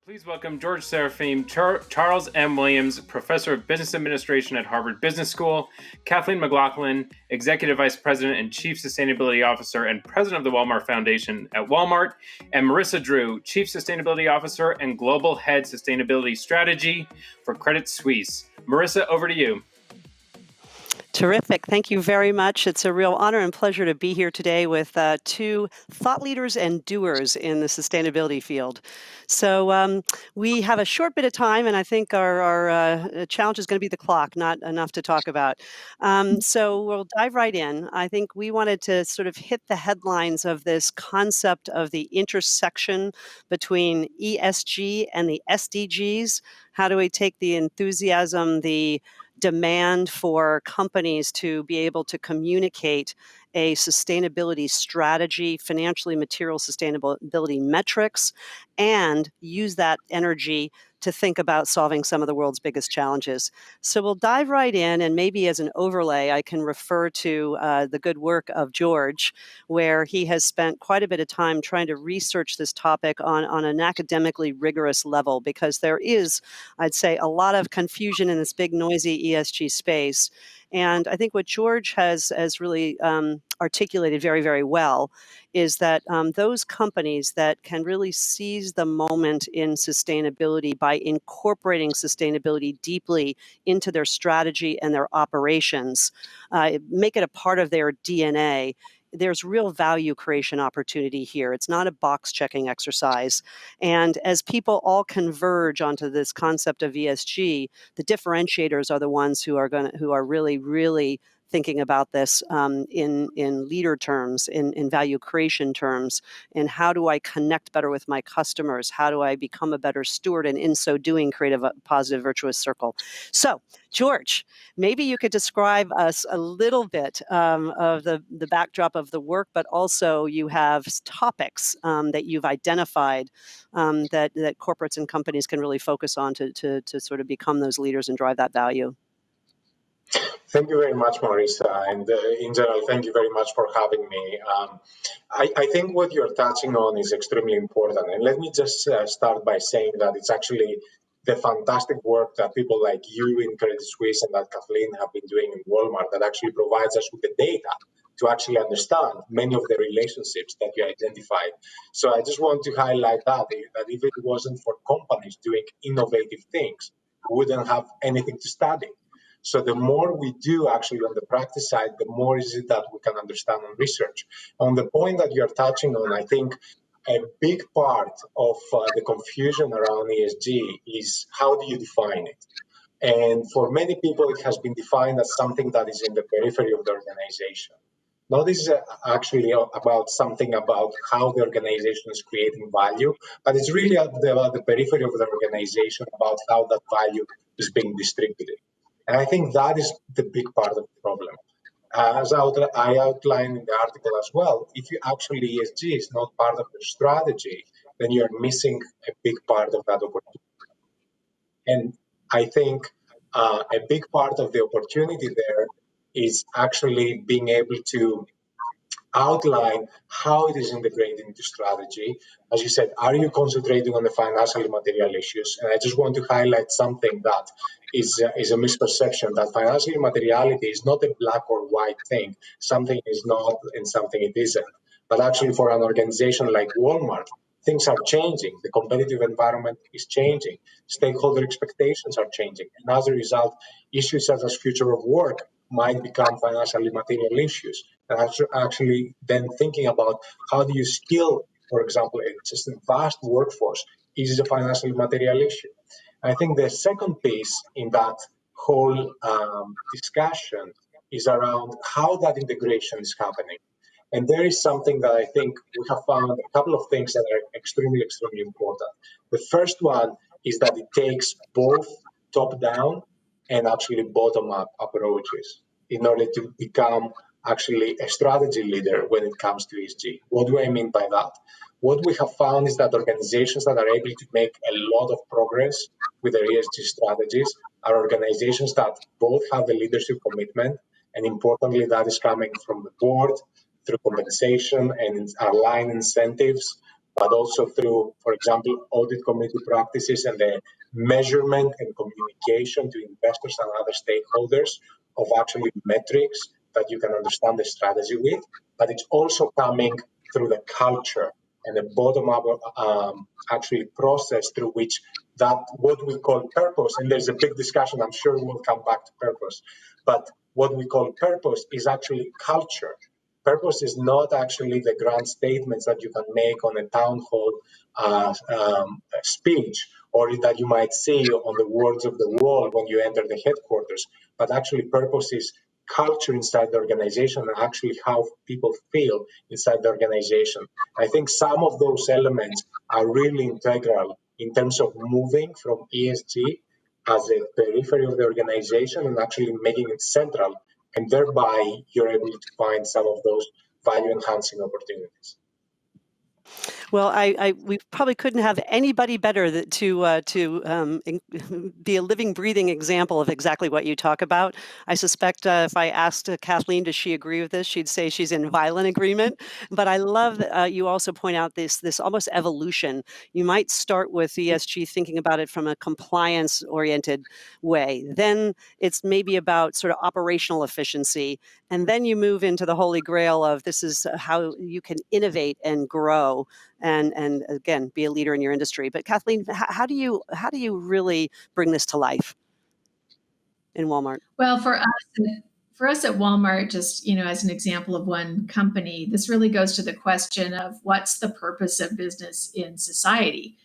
Please welcome George Serafeim, Charles M. Williams, Professor of Business Administration at Harvard Business School, Kathleen McLaughlin, Executive Vice President and Chief Sustainability Officer and President of the Walmart Foundation at Walmart, and Marisa Drew, Chief Sustainability Officer and Global Head Sustainability Strategy for Credit Suisse. Marisa, over to you. Terrific. Thank you very much. It's a real honor and pleasure to be here today with two thought leaders and doers in the sustainability field. So we have a short bit of time, and I think our challenge is going to be the clock, not enough to talk about. So we'll dive right in. I think we wanted to sort of hit the headlines of this concept of the intersection between ESG and the SDGs. How do we take the enthusiasm, the demand for companies to be able to communicate a sustainability strategy, financially material sustainability metrics, and use that energy to think about solving some of the world's biggest challenges. So we'll dive right in, and maybe as an overlay, I can refer to the good work of George, where he has spent quite a bit of time trying to research this topic on an academically rigorous level, because there is, I'd say, a lot of confusion in this big, noisy ESG space. And I think what George has really articulated very, very well is that those companies that can really seize the moment in sustainability by incorporating sustainability deeply into their strategy and their operations, make it a part of their DNA, there's real value creation opportunity here. It's not a box checking exercise. And as people all converge onto this concept of ESG, the differentiators are the ones who are really thinking about this in leader terms, in value creation terms, and how do I connect better with my customers? How do I become a better steward, and in so doing create a positive, virtuous circle? So, George, maybe you could describe us a little bit of the backdrop of the work, but also you have topics that you've identified that corporates and companies can really focus on to sort of become those leaders and drive that value. Thank you very much, Marisa. And in general, thank you very much for having me. I think what you're touching on is extremely important. And let me just start by saying that it's actually the fantastic work that people like you in Credit Suisse and that Kathleen have been doing in Walmart that actually provides us with the data to actually understand many of the relationships that you identified. So I just want to highlight that if it wasn't for companies doing innovative things, we wouldn't have anything to study. So the more we do actually on the practice side, the more is it that we can understand on research. On the point that you're touching on, I think a big part of the confusion around ESG is how do you define it? And for many people, it has been defined as something that is in the periphery of the organization. Now, this is actually about something about how the organization is creating value, but it's really about the periphery of the organization, about how that value is being distributed. And I think that is the big part of the problem. As I outlined in the article as well, if you actually ESG is not part of your strategy, then you're missing a big part of that opportunity. And I think a big part of the opportunity there is actually being able to outline how it is integrated into strategy. As you said, are you concentrating on the financially material issues? And I just want to highlight something that is a misperception, that financial materiality is not a black or white thing. Something is not and something it isn't. But actually for an organization like Walmart, things are changing. The competitive environment is changing. Stakeholder expectations are changing. And as a result, issues such as future of work might become financially material issues. And actually then thinking about how do you skill, for example, just a vast workforce is a financially material issue. I think the second piece in that whole discussion is around how that integration is happening. And there is something that I think we have found a couple of things that are extremely, extremely important. The first one is that it takes both top-down and actually bottom-up approaches in order to become actually a strategy leader when it comes to ESG. What do I mean by that? What we have found is that organizations that are able to make a lot of progress with their ESG strategies are organizations that both have the leadership commitment, and importantly, that is coming from the board through compensation and aligned incentives, but also through, for example, audit committee practices and the measurement and communication to investors and other stakeholders of actually metrics that you can understand the strategy with. But it's also coming through the culture and the bottom-up actually process through which that what we call purpose, and there's a big discussion, I'm sure we'll come back to purpose, but what we call purpose is actually culture. Purpose is not actually the grand statements that you can make on a town hall speech, or that you might see on the words of the wall when you enter the headquarters, but actually purpose is culture inside the organization and actually how people feel inside the organization. I think some of those elements are really integral in terms of moving from ESG as a periphery of the organization and actually making it central, and thereby you're able to find some of those value enhancing opportunities. Well, we probably couldn't have anybody better to be a living, breathing example of exactly what you talk about. I suspect if I asked Kathleen, does she agree with this? She'd say she's in violent agreement. But I love that you also point out this almost evolution. You might start with ESG thinking about it from a compliance-oriented way. Then it's maybe about sort of operational efficiency. And then you move into the holy grail of this is how you can innovate and grow and again be a leader in your industry. But Kathleen, how do you really bring this to life in Walmart? Well, for us at Walmart, just as an example of one company, this really goes to the question of what's the purpose of business in society.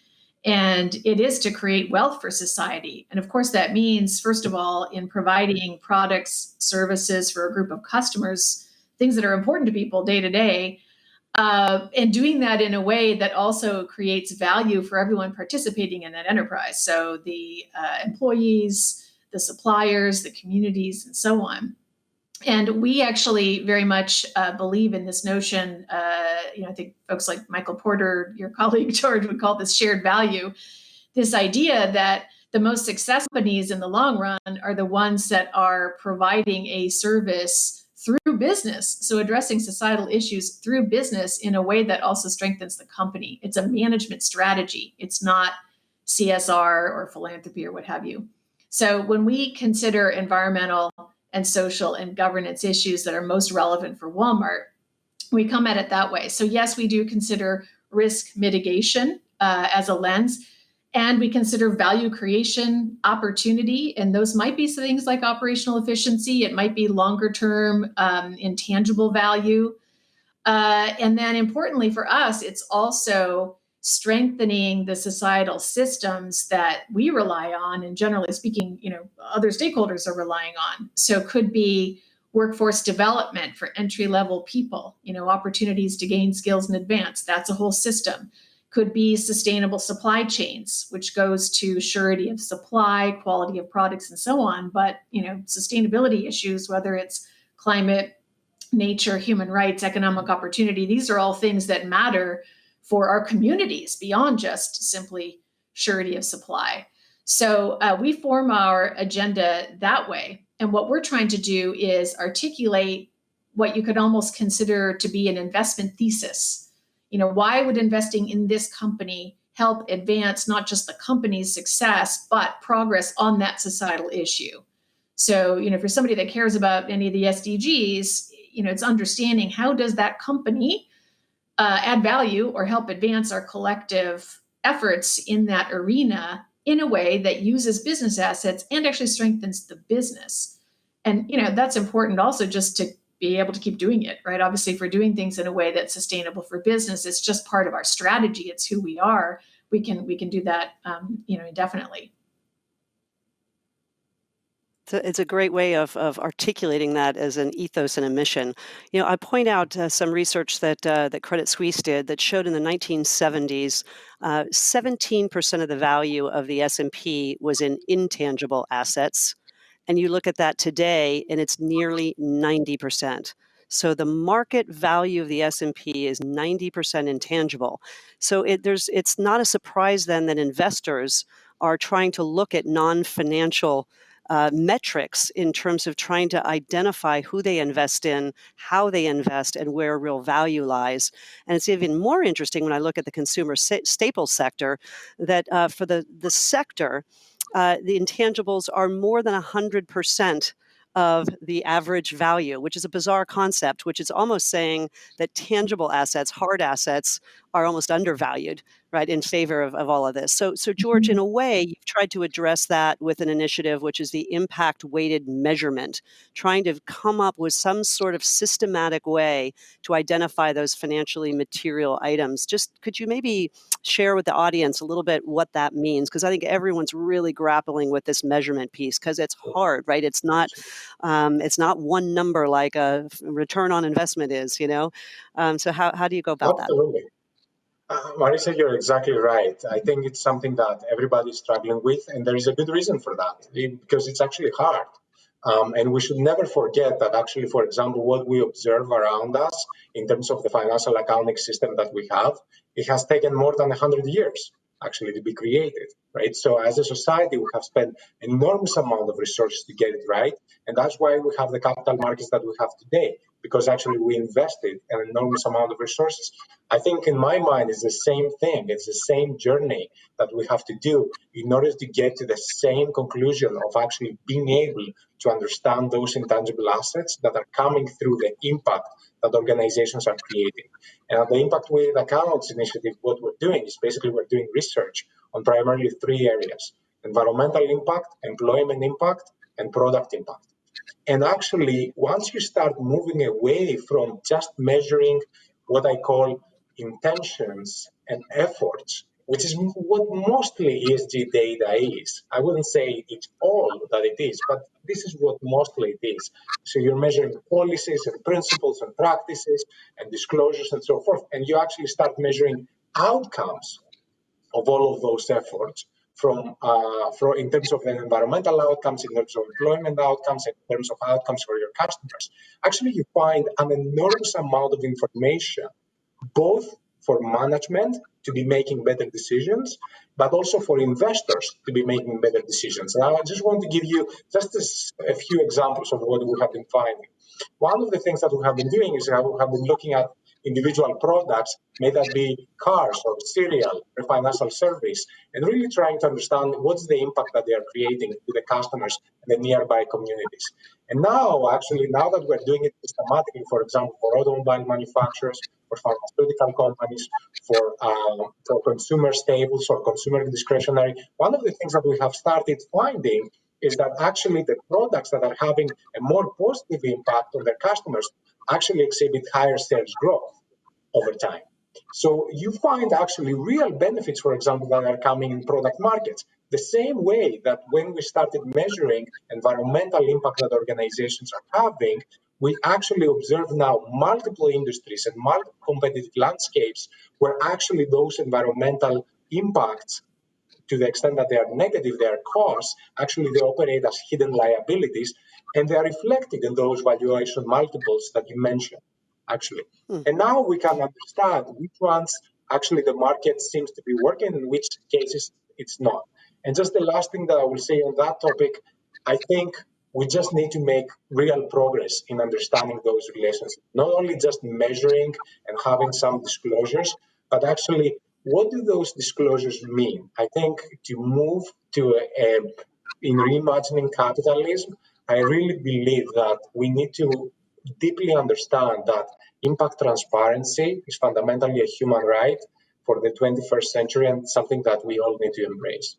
And it is to create wealth for society. And of course, that means, first of all, in providing products, services for a group of customers, things that are important to people day to day, and doing that in a way that also creates value for everyone participating in that enterprise. So the employees, the suppliers, the communities, and so on. And we actually very much believe in this notion. I think folks like Michael Porter, your colleague George, would call this shared value. This idea that the most successful companies in the long run are the ones that are providing a service through business. So addressing societal issues through business in a way that also strengthens the company. It's a management strategy. It's not CSR or philanthropy or what have you. So when we consider environmental and social and governance issues that are most relevant for Walmart, we come at it that way. So yes, we do consider risk mitigation as a lens, and we consider value creation, opportunity, and those might be things like operational efficiency. It might be longer term intangible value. And then importantly for us, it's also strengthening the societal systems that we rely on, and generally speaking, other stakeholders are relying on. So could be workforce development for entry-level people, opportunities to gain skills and advance. That's a whole system. Could be sustainable supply chains, which goes to surety of supply, quality of products, and so on. But, sustainability issues, whether it's climate, nature, human rights, economic opportunity, these are all things that matter for our communities beyond just simply surety of supply. So we form our agenda that way. And what we're trying to do is articulate what you could almost consider to be an investment thesis. Why would investing in this company help advance not just the company's success, but progress on that societal issue? So, for somebody that cares about any of the SDGs, it's understanding how does that company add value or help advance our collective efforts in that arena in a way that uses business assets and actually strengthens the business. And, that's important also just to be able to keep doing it, right? Obviously, if we're doing things in a way that's sustainable for business, it's just part of our strategy. It's who we are. We can do that, indefinitely. It's a great way of articulating that as an ethos and a mission. I point out some research that Credit Suisse did that showed in the 1970s, 17% of the value of the S&P was in intangible assets. And you look at that today, and it's nearly 90%. So the market value of the S&P is 90% intangible. So it's not a surprise then that investors are trying to look at non-financial metrics in terms of trying to identify who they invest in, how they invest, and where real value lies. And it's even more interesting when I look at the consumer staples sector, that for the sector, the intangibles are more than 100% of the average value, which is a bizarre concept, which is almost saying that tangible assets, hard assets, are almost undervalued, right, in favor of all of this. So George, in a way, you've tried to address that with an initiative, which is the impact-weighted measurement, trying to come up with some sort of systematic way to identify those financially material items. Just could you maybe share with the audience a little bit what that means? Because I think everyone's really grappling with this measurement piece because it's hard, right? It's not one number like a return on investment is, So how do you go about that? Absolutely. Marisa, you're exactly right. I think it's something that everybody's struggling with, and there is a good reason for that, because it's actually hard. And we should never forget that actually, for example, what we observe around us in terms of the financial accounting system that we have, it has taken more than 100 years actually to be created, right? So as a society, we have spent enormous amount of resources to get it right. And that's why we have the capital markets that we have today, because actually we invested an enormous amount of resources. I think in my mind, it's the same thing. It's the same journey that we have to do in order to get to the same conclusion of actually being able to understand those intangible assets that are coming through the impact that organizations are creating. And at the Impact Weighted Accounts Initiative, what we're doing is basically we're doing research on primarily three areas: environmental impact, employment impact, and product impact. And actually, once you start moving away from just measuring what I call intentions and efforts, which is what mostly ESG data is. I wouldn't say it's all that it is, but this is what mostly it is. So you're measuring policies and principles and practices and disclosures and so forth, and you actually start measuring outcomes of all of those efforts from in terms of environmental outcomes, in terms of employment outcomes, in terms of outcomes for your customers. Actually, you find an enormous amount of information, both for management to be making better decisions, but also for investors to be making better decisions. Now, I just want to give you just a few examples of what we have been finding. One of the things that we have been doing is we have been looking at individual products, may that be cars or cereal or financial service, and really trying to understand what's the impact that they are creating to the customers and the nearby communities. And now, actually, now that we're doing it systematically, for example, for automobile manufacturers, for pharmaceutical companies, for consumer staples or consumer discretionary, one of the things that we have started finding is that actually the products that are having a more positive impact on their customers actually exhibit higher sales growth over time. So you find actually real benefits, for example, that are coming in product markets. The same way that when we started measuring environmental impact that organizations are having, we actually observe now multiple industries and multiple competitive landscapes where actually those environmental impacts, to the extent that they are negative, they are costs, actually they operate as hidden liabilities, and they are reflected in those valuation multiples that you mentioned, actually. And now we can understand which ones actually the market seems to be working, and in which cases it's not. And just the last thing that I will say on that topic, I think we just need to make real progress in understanding those relationships, not only just measuring and having some disclosures, but actually what do those disclosures mean? I think to move to in reimagining capitalism, I really believe that we need to deeply understand that impact transparency is fundamentally a human right for the 21st century and something that we all need to embrace.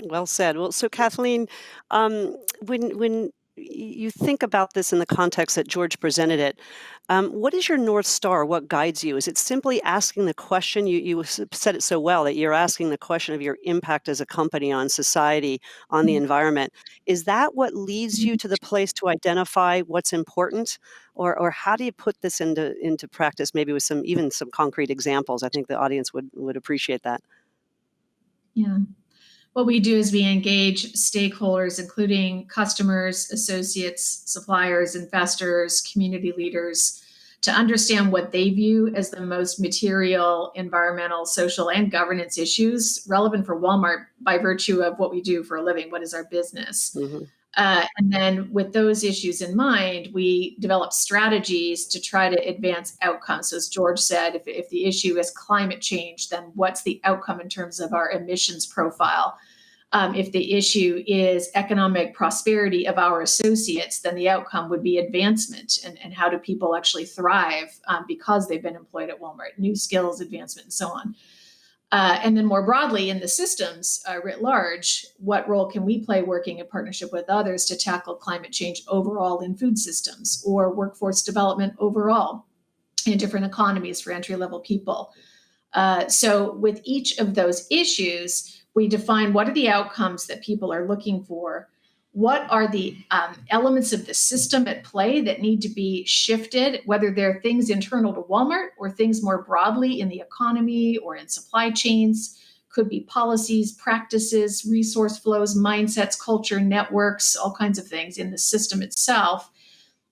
Well said. Well, so Kathleen, when you think about this in the context that George presented it, what is your North Star? What guides you? Is it simply asking the question? You said it so well that you're asking the question of your impact as a company on society, on the environment. Is that what leads you to the place to identify what's important? Or how do you put this into practice, maybe with some concrete examples? I think the audience would appreciate that. Yeah. What we do is we engage stakeholders, including customers, associates, suppliers, investors, community leaders, to understand what they view as the most material, environmental, social, and governance issues relevant for Walmart by virtue of what we do for a living. What is our business? Mm-hmm. And then with those issues in mind, we develop strategies to try to advance outcomes. So as George said, if the issue is climate change, then what's the outcome in terms of our emissions profile? If the issue is economic prosperity of our associates, then the outcome would be advancement. And how do people actually thrive because they've been employed at Walmart? New skills, advancement, and so on. And then more broadly in the systems writ large, what role can we play working in partnership with others to tackle climate change overall in food systems or workforce development overall in different economies for entry-level people? So with each of those issues, we define what are the outcomes that people are looking for. What are the elements of the system at play that need to be shifted, whether they're things internal to Walmart or things more broadly in the economy or in supply chains? Could be policies, practices, resource flows, mindsets, culture, networks, all kinds of things in the system itself.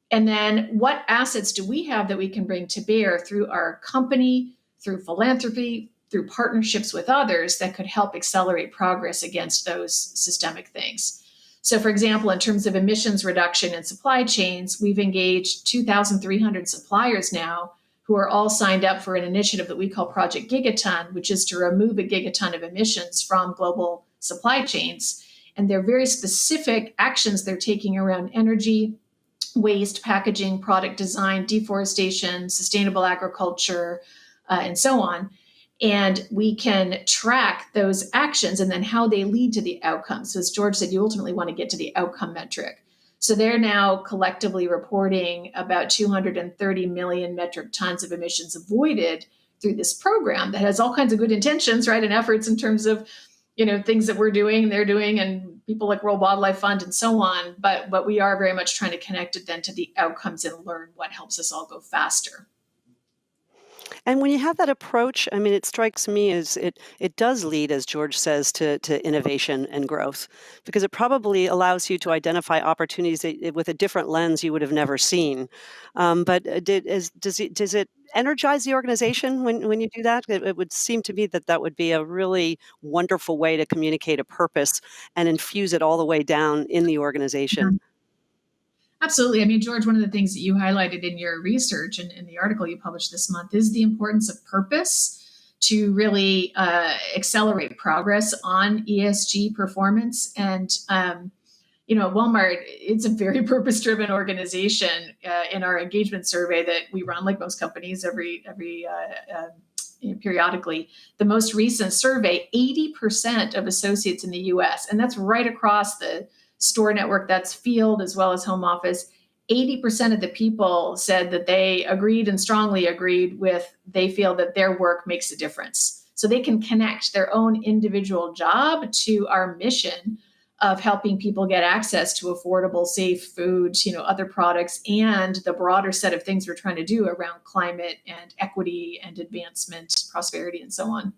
And then what assets do we have that we can bring to bear through our company, through philanthropy, through partnerships with others that could help accelerate progress against those systemic things? So, for example, in terms of emissions reduction in supply chains, we've engaged 2,300 suppliers now who are all signed up for an initiative that we call Project Gigaton, which is to remove a gigaton of emissions from global supply chains. And they're very specific actions they're taking around energy, waste, packaging, product design, deforestation, sustainable agriculture, and so on. And we can track those actions and then how they lead to the outcome. So as George said, you ultimately want to get to the outcome metric. So they're now collectively reporting about 230 million metric tons of emissions avoided through this program that has all kinds of good intentions, right, and efforts in terms of, things that we're doing, they're doing, and people like World Wildlife Fund and so on. But we are very much trying to connect it then to the outcomes and learn what helps us all go faster. And when you have that approach, I mean, it strikes me as it does lead, as George says, to innovation and growth, because it probably allows you to identify opportunities with a different lens you would have never seen. But does it energize the organization when you do that? It would seem to me that would be a really wonderful way to communicate a purpose and infuse it all the way down in the organization. Absolutely. I mean, George, one of the things that you highlighted in your research and in the article you published this month is the importance of purpose to really accelerate progress on ESG performance. And, Walmart, it's a very purpose-driven organization. In our engagement survey that we run, like most companies, every periodically, the most recent survey, 80% of associates in the U.S., and that's right across the store network, that's field as well as home office, 80% of the people said that they agreed and strongly agreed with, they feel that their work makes a difference. So they can connect their own individual job to our mission of helping people get access to affordable, safe food, other products, and the broader set of things we're trying to do around climate and equity and advancement, prosperity, and so on.